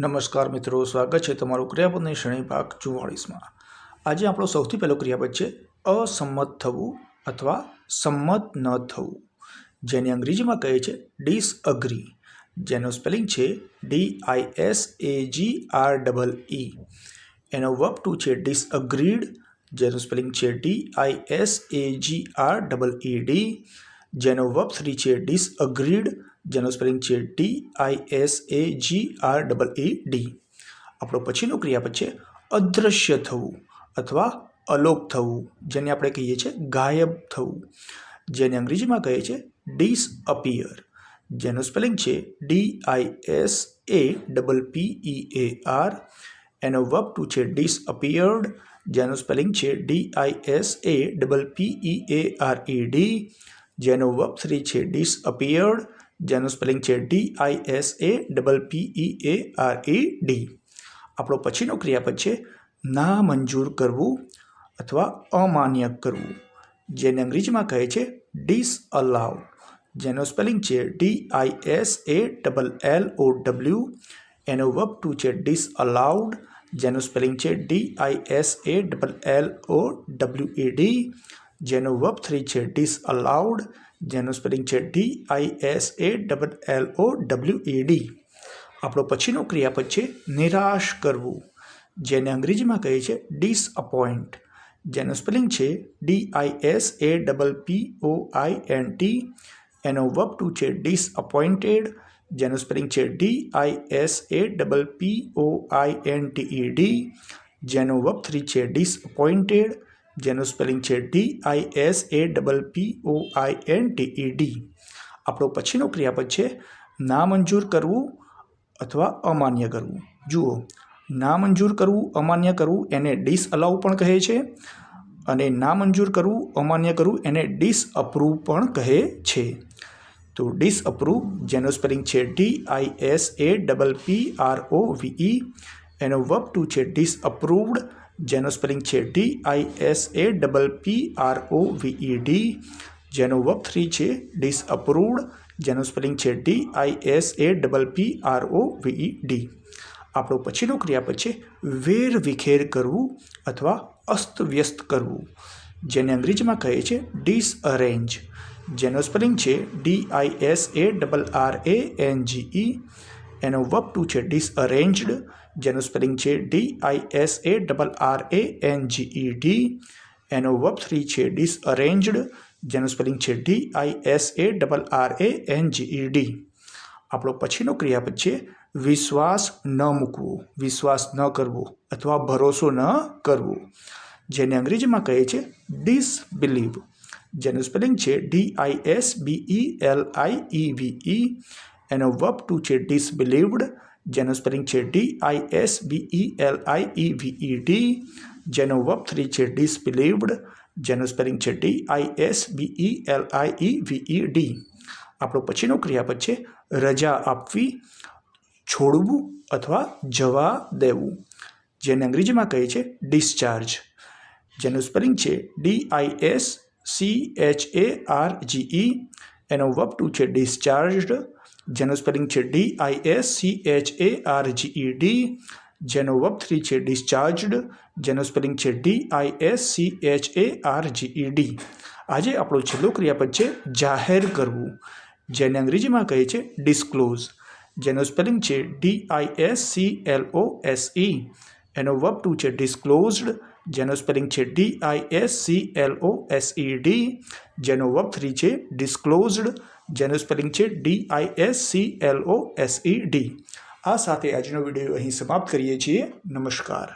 नमस्कार मित्रों, स्वागत है तमारू क्रियापदनी श्रेणी भाग 44 में। आज आपणो सौथी पहलो क्रियापद है असम्मत थवुं अथवा सम्मत न थवुं, जेने अंग्रेजी में कहे छे डिसअग्री, जेनो स्पेलिंग छे DISAGREE। एनो वर्ब टू छे डिसअग्रीड, जेनो स्पेलिंग छे DISAGREED। जेनो वर्ब थ्री छे डिसअग्रीड, जेनो स्पेलिंग छे DISAGREED। आपणो पछीनो क्रियापद छे अदृश्य थवुं अथवा अलोप थवुं, जेने आपणे कहीए छे गायब थवुं, जेने अंग्रेजी में कहे छे डिसअपियर, जेनो स्पेलिंग छे DISAPPEAR। एनो वर्ब टू छे डिसअपियर्ड, जेनो स्पेलिंग छे DISAPPEARED। जेनो वर्ब थ्री छे डिसअपियर्ड, जेनो स्पेलिंग छे DISAPPEARED। आपणो पछीनो क्रियापद छे नामंजूर करवुं अथवा अमान्य करवुं, जेने अंग्रेजी में कहे छे डिसअलाउ, जेनो स्पेलिंग छे DISALLOW। एनो वर्ब टू छे डिसअलाउड, जेनो स्पेलिंग छे DISALLOWED। जेनो वर्ब थ्री छे डिसअलाउड, जेनो स्पेलिंग छे DISALLOWED। आपणो पछीनो क्रियापद छे निराश करवुं, जेने अंग्रेजी में कहे छे डिसअपॉइंट, जेनो स्पेलिंग छे DISAPPOINT। एनो वर्ब टू छे डिसअपॉइंटेड, जेनो स्पेलिंग छे DISAPPOINTED। जेनो वर्ब थ्री छे डिसअपॉइंटेड, जेनो स्पेलिंग छे DISAPPOINTED। आपणो पछीनो क्रियापद छे नामंजूर करवुं अथवा अमान्य करवुं। जुओ, नामंजूर करवुं अमान्य करवुं एने डिसअलाउ पण कहे छे, अने नामंजूर करवुं अमान्य करवुं एने डिसअप्रूव पण कहे छे। तो डिसअप्रूव, जेनो स्पेलिंग छे DISAPPROVE। एनो वर्ब टू छे डिसअप्रूव्ड, जेनो स्पेलिंग छे DISAPPROVED। जेनो वर्ब थ्री छे डिसअप्रूव्ड, जेनो स्पेलिंग छे DISAPPROVED। आपणो पछीनो क्रियापद छे वेर विखेर करवुं अथवा अस्त व्यस्त करवुं, जेने अंग्रेजी में कहे छे डिसअरेंज, जेनो स्पेलिंग छे DISARRANGE। एनो वर्ब टू छे डिसअरेंज्ड, जेनो स्पेलिंग छे DISARRANGED। एनो वर्ब थ्री छे डिसअरेंज्ड, जेनो स्पेलिंग छे DISARRANGED। आपणो पछीनो क्रियापद छे विश्वास न मूकवो, विश्वास न करवो अथवा भरोसो न करवो, जेने अंग्रेजी में कहे छे डिसबिलीव, जेनो स्पेलिंग छे DISBELIEVE। एनो वर्ब टू छे डिसबिलीव्ड, जेनो स्पेलिंग छे DISBELIEVED। जेनो वर्ब थ्री छे डिसबिलीव्ड, जेनो स्पेलिंग छे DISBELIEVED। आपणो पछीनो क्रियापद छे रजा आपवी, छोड़वुं अथवा जवा देवुं, जेने अंग्रेजी में कहे छे डिस्चार्ज, जेनो स्पेलिंग छे DISCHARGE। एनो वर्ब टू छे डिस्चार्ज्ड, जेनो स्पेलिंग छे DISCHARGED। जेनो वर्ब थ्री छे डिस्चार्ज्ड, जेनो स्पेलिंग छे DISCHARGED। आजे आपणो छेल्लो क्रियापद छे जाहेर करवुं, जेने अंग्रेजी में कहे छे डिस्क्लोज, जेनो स्पेलिंग छे DISCLOSE। एनो वर्ब टू छे डिस्क्लोज्ड, जेनो स्पेलिंग छे DISCLOSED। जेनो वर्ब थ्री छे डिस्क्लोज्ड, जेनो स्पेलिंग छे DISCLOSED। आ साथे आजनो विडियो अहीं समाप्त करीए छीए। नमस्कार।